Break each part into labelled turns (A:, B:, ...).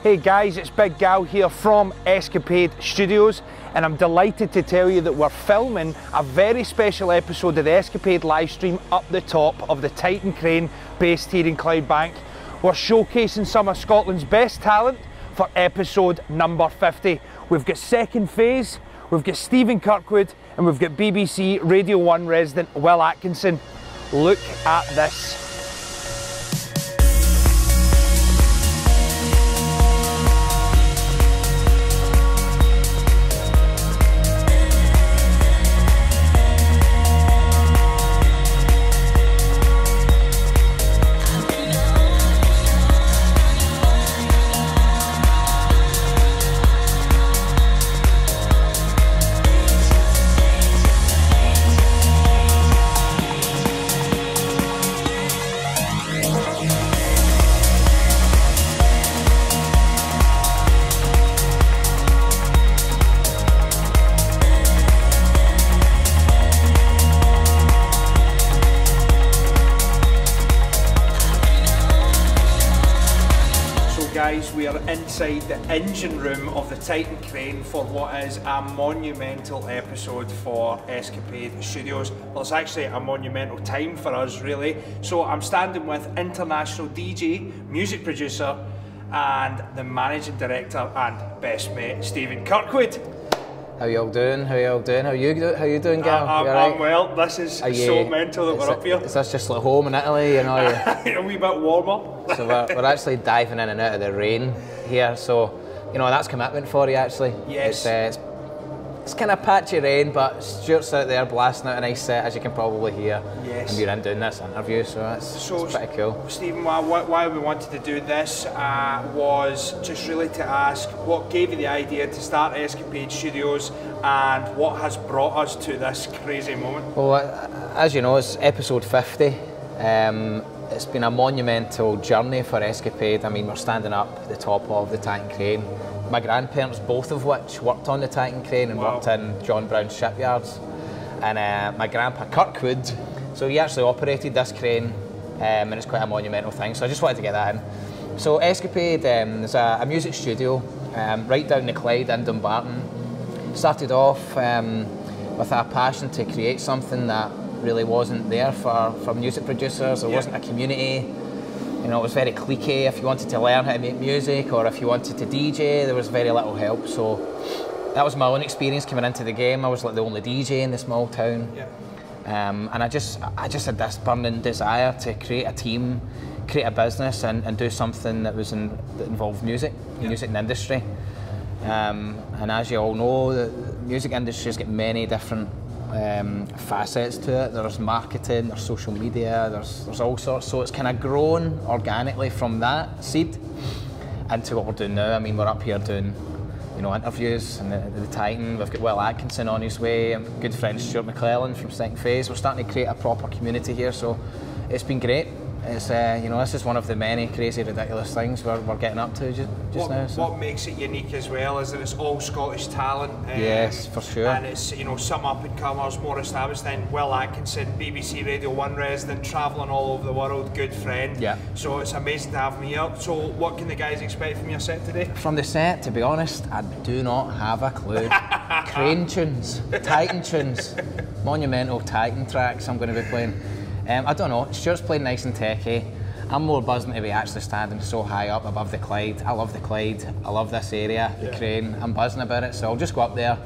A: Hey guys, it's Big Gal here from SKapade Studios, and I'm delighted to tell you that we're filming a very special episode of the SKapade Livestream up the top of the Titan crane based here in Clydebank. We're showcasing some of Scotland's best talent for episode number 50. We've got Second Phase, we've got Stephen Kirkwood, and we've got BBC Radio 1 resident Will Atkinson. Look at this. Guys, we are inside the engine room of the Titan crane for what is a monumental episode for SKapade Studios. Well, it's actually a monumental time for us, really. So I'm standing with international DJ, music producer, and the managing director and best mate, Stephen Kirkwood.
B: How you all doing? How you all doing? How you doing, Gal?
A: I'm well. This is so mental that we're up here.
B: Is this just like home in Italy, you know?
A: A wee bit warmer.
B: So we're actually diving in and out of the rain here, so, you know, that's commitment for you, actually.
A: Yes.
B: It's kind of patchy rain, but Stuart's out there blasting out a nice set, as you can probably hear.
A: Yes.
B: And you're in doing this interview, so it's pretty cool.
A: Stephen, why we wanted to do this was just really to ask what gave you the idea to start SKapade Studios and what has brought us to this crazy moment.
B: Well, as you know, it's episode 50. It's been a monumental journey for SKapade. I mean, we're standing up at the top of the Titan crane. My grandparents, both of which worked on the Titan crane and worked in John Brown's shipyards. And my grandpa Kirkwood, so he actually operated this crane, and it's quite a monumental thing, so I just wanted to get that in. So SKapade is a music studio right down the Clyde in Dumbarton. Started off with a passion to create something that really wasn't there for music producers. There wasn't a community. You know, it was very cliquey. If you wanted to learn how to make music or if you wanted to DJ, there was very little help. So that was my own experience coming into the game. I was like the only DJ in the small town. Yeah. And I just had this burning desire to create a team, create a business and do something that that involved music, the music industry. And as you all know, the music industry's got many different facets to it. There's marketing, there's social media, there's all sorts. So it's kind of grown organically from that seed into what we're doing now. I mean, we're up here doing, you know, interviews and the Titan. We've got Will Atkinson on his way. Good friend Stuart McClellan from Second Phase. We're starting to create a proper community here. So it's been great. It's you know, this is one of the many crazy, ridiculous things we're getting up to just now. So.
A: What makes it unique as well is that it's all Scottish talent.
B: Yes, for sure.
A: And it's, you know, some up and comers, more established than Will Atkinson, BBC Radio 1 resident, travelling all over the world, good friend. Yeah. So it's amazing to have him here. So what can the guys expect from your set today? From
B: the set, to be honest, I do not have a clue. Crane tunes, Titan tunes, monumental Titan tracks I'm going to be playing. I don't know, Stuart's playing nice and techy. I'm more buzzing to be actually standing so high up above the Clyde. I love the Clyde, I love this area, the crane. I'm buzzing about it, so I'll just go up there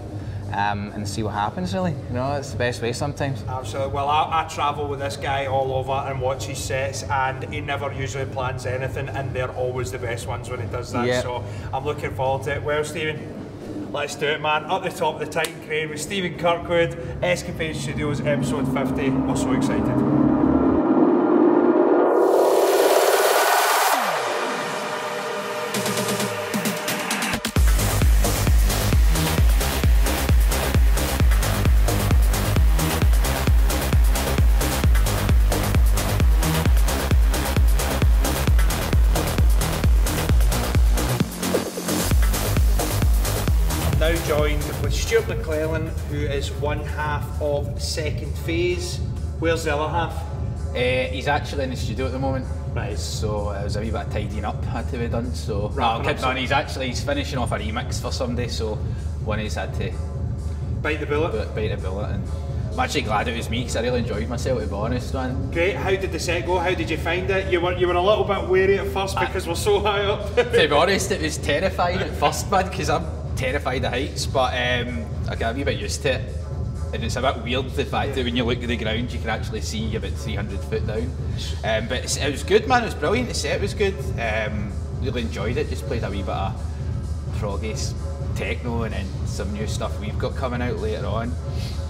B: and see what happens, really. You know, it's the best way sometimes.
A: Absolutely. Well, I travel with this guy all over and watch his sets, and he never usually plans anything, and they're always the best ones when he does that. So I'm looking forward to it. Well, Stephen, let's do it, man. Up the top of the Titan crane with Stephen Kirkwood, SKapade Studios, episode 50. We're so excited. Now joined with Stuart McClellan, who is one half of Second Phase. Where's the other half?
C: He's actually in the studio at the moment. Right.
B: So it was a wee bit of tidying up had to be done. So no, I'm kidding on. He's finishing off a remix for somebody, so one of us had to
A: bite the bullet.
B: Bite the bullet, and I'm actually glad it was me because I really enjoyed myself, to be honest, man.
A: Great. How did the set go? How did you find it? You were a little bit wary at first because we're so high up.
B: To be honest, it was terrifying at first, man, because I'm terrified of heights, but I got a wee bit used to it. And it's a bit weird the fact that when you look at the ground you can actually see about 300 foot down. But it was good, man, it was brilliant, the set was good. Really enjoyed it, just played a wee bit of proggy techno and then some new stuff we've got coming out later on.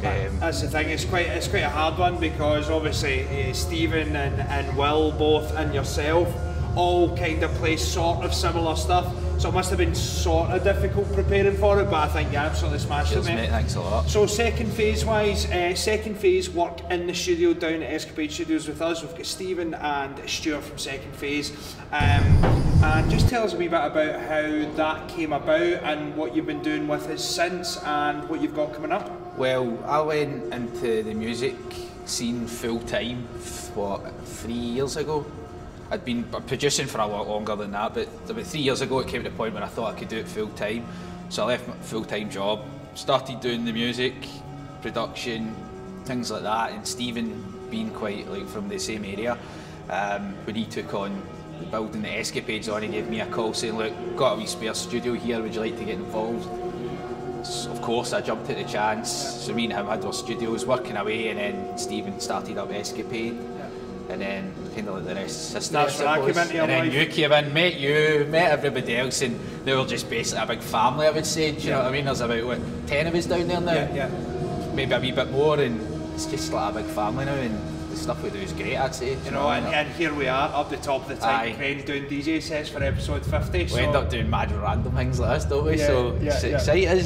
A: That's the thing, it's quite a hard one because obviously Stephen and Will both and yourself all kind of play sort of similar stuff, so it must have been sort of difficult preparing for it, but I think you absolutely smashed it, mate.
B: Thanks a lot.
A: So second phase work in the studio down at SKapade Studios with us. We've got Stephen and Stuart from second phase, and just tell us a wee bit about how that came about and what you've been doing with it since and what you've got coming up.
B: Well, I went into the music scene full time, 3 years ago. I'd been producing for a lot longer than that, but about 3 years ago it came to the point where I thought I could do it full time. So I left my full-time job, started doing the music, production, things like that, and Stephen, being quite like from the same area, when he took on building the SKapades on, he gave me a call saying, look, got a wee spare studio here, would you like to get involved? So of course I jumped at the chance, so me and him had our studios working away, and then Stephen started up SKapade. And then kind of like the rest is history, I suppose. And then you came in, met everybody else, and they were just basically a big family, I would say. Do you know what I mean? There's about, what, 10 of us down there now?
A: Yeah.
B: Maybe a wee bit more, and it's just like a big family now, and the stuff we do is great, I'd say.
A: You know, and here we are, up the top of the Titan Crane, doing DJ sets for episode 50.
B: We end up doing mad random things like this, don't we? It's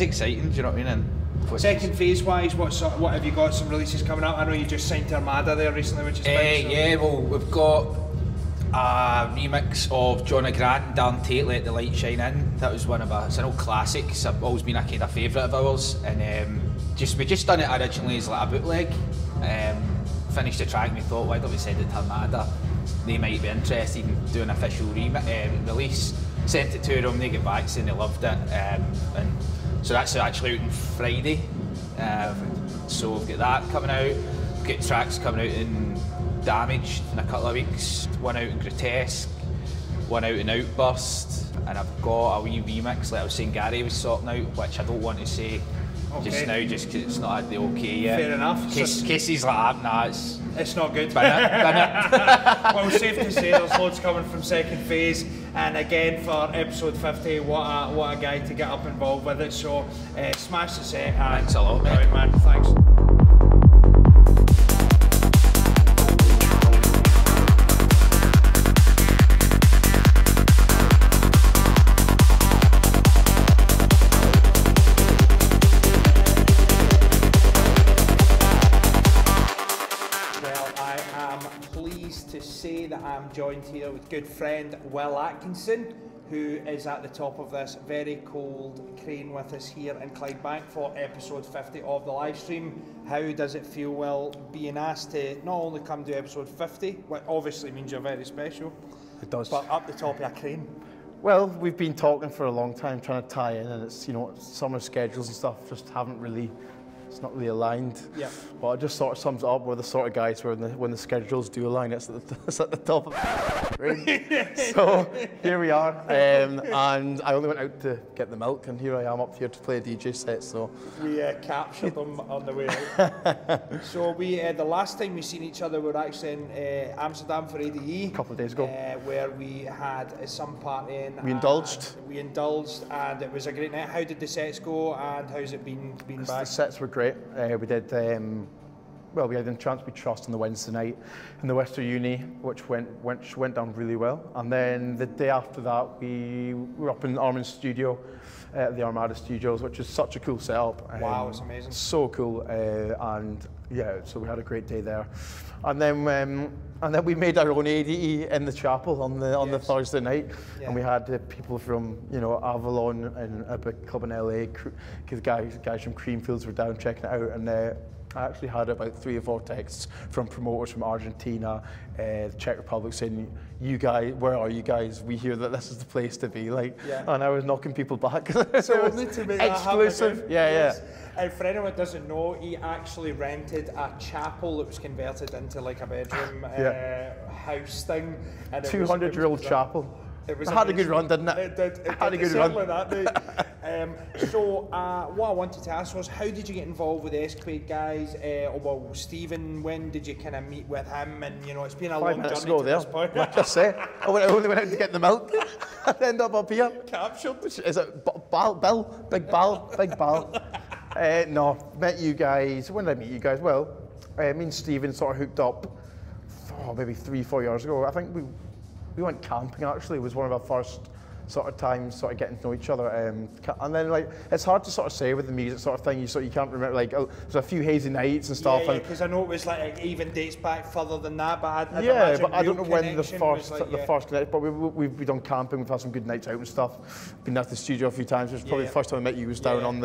B: exciting, do you know what I mean? And
A: second phase wise, what have you got? Some releases coming up? I know you just signed to Armada there recently, which is big.
B: Yeah, well, we've got a remix of John Grant and Darren Tate, Let the Light Shine In. That was it's an old classic. It's always been a kind of favourite of ours, and we just done it originally as like a bootleg. Finished the track and we thought, why don't we send it to Armada? They might be interested in doing an official release. Sent it to them, they get back saying they loved it, and so that's actually out on Friday. So we've got that coming out. We've got tracks coming out in Damaged in a couple of weeks. One out in Grotesque, one out in Outburst, and I've got a wee remix like I was saying Gary was sorting out, which I don't want to say just now, just because it's not had the okay yet.
A: Fair enough.
B: Cases like that, nah,
A: it's not good.
B: Bin it.
A: Well, safe to say there's loads coming from second phase, and again for episode 50, what a guy to get up involved with it. So smash the set.
B: Thanks a lot, mate.
A: Right, man. Thanks. That I'm joined here with good friend Will Atkinson, who is at the top of this very cold crane with us here in Clydebank for episode 50 of the live stream. How does it feel, Will, being asked to not only come to episode 50, which obviously means you're very special,
C: it does,
A: but up the top of a crane?
C: Well, we've been talking for a long time trying to tie in, and it's, you know, summer schedules and stuff just haven't really, it's not really aligned.
A: Yeah.
C: But it just sort of sums it up. We're the sort of guys where when the schedules do align, it's at the top of it. So here we are. And I only went out to get the milk, and here I am up here to play a DJ set. So
A: we captured them on the way out. So the last time we seen each other, we were actually in Amsterdam for ADE.
C: A couple of days ago.
A: Where we had some partying.
C: We indulged.
A: And it was a great night. How did the sets go, and how's it been back?
C: The sets were great. We did, well, we had Enchant We Trust on the Wednesday night in the Western Uni, which went down really well. And then the day after that, we were up in Armin's studio, the Armada Studios, which is such a cool setup.
A: Wow, it's amazing.
C: So cool, and yeah, so we had a great day there. And then we made our own ADE in the chapel on the Thursday night, and we had people from, you know, Avalon and a big club in LA, because guys from Creamfields were down checking it out, and I actually had about 3 or 4 texts from promoters from Argentina, the Czech Republic saying, "You guys, where are you guys? We hear that this is the place to be." Like, and I was knocking people back.
A: So only to make that
C: exclusive.
A: happen.
C: Yeah,
A: yes. And for anyone who doesn't know, he actually rented a chapel that was converted into like a bedroom house thing.
C: 200-year-old chapel.
A: It was
C: had a good run, didn't it?
A: It did. It
C: had
A: did.
C: a good run.
A: So what I wanted to ask was, how did you get involved with the SKapade guys? Well, Stephen, when did you kind of meet with him? And you know, it's been a long journey to this point.
C: Like I say, I only went out to get the milk. I ended up here.
A: Captured.
C: Is it Bill? Big Bal? No, met you guys. When did I meet you guys? Well, me and Stephen sort of hooked up maybe 3-4 years ago. I think we went camping actually. It was one of our first sort of times sort of getting to know each other. And then like, it's hard to sort of say with the music sort of thing, you can't remember, like there's a few hazy nights and stuff.
A: Yeah, because I know it was like, it even dates back further than that, but I
C: don't know when the first connection, but we've done camping, we've had some good nights out and stuff. Been at the studio a few times. It was probably the first time I met you was down on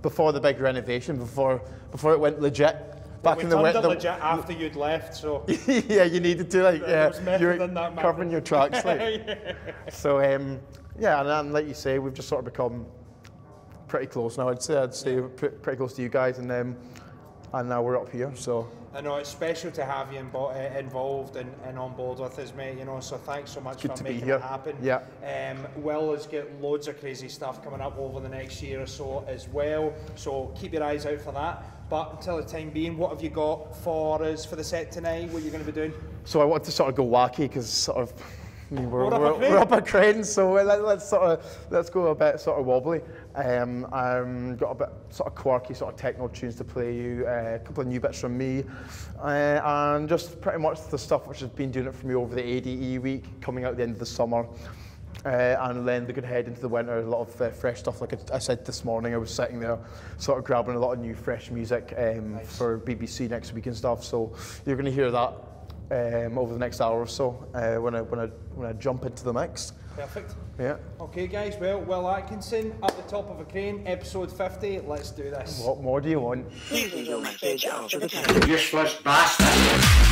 C: before the big renovation, before it went legit. Back in the legit after you'd left, so yeah, you needed to, like, you're covering your tracks, like. So yeah, and like you say, we've just sort of become pretty close now. I'd say pretty close to you guys, and now we're up here. So
A: I know it's special to have you involved and on board with us, mate. You know, so thanks so much for making it happen.
C: Yeah.
A: Will has got loads of crazy stuff coming up over the next year or so as well. So keep your eyes out for that. But until the time being, what have you got for us for the set tonight? What are you going to be doing?
C: So I want to sort of go wacky because sort of we're up a crane, so let's go a bit sort of wobbly. Got a bit sort of quirky sort of techno tunes to play you, a couple of new bits from me, and just pretty much the stuff which has been doing it for me over the ADE week, coming out at the end of the summer. And then they could head into the winter, a lot of fresh stuff. Like I said this morning, I was sitting there sort of grabbing a lot of new fresh music nice. For BBC next week and stuff. So you're going to hear that over the next hour or so when I jump into the mix.
A: Perfect.
C: Yeah.
A: Okay, guys. Well, Will Atkinson, Up the Top of a Crane, episode 50. Let's do this.
C: What more do you want?
D: Here's your message after the tone. Useless bastard.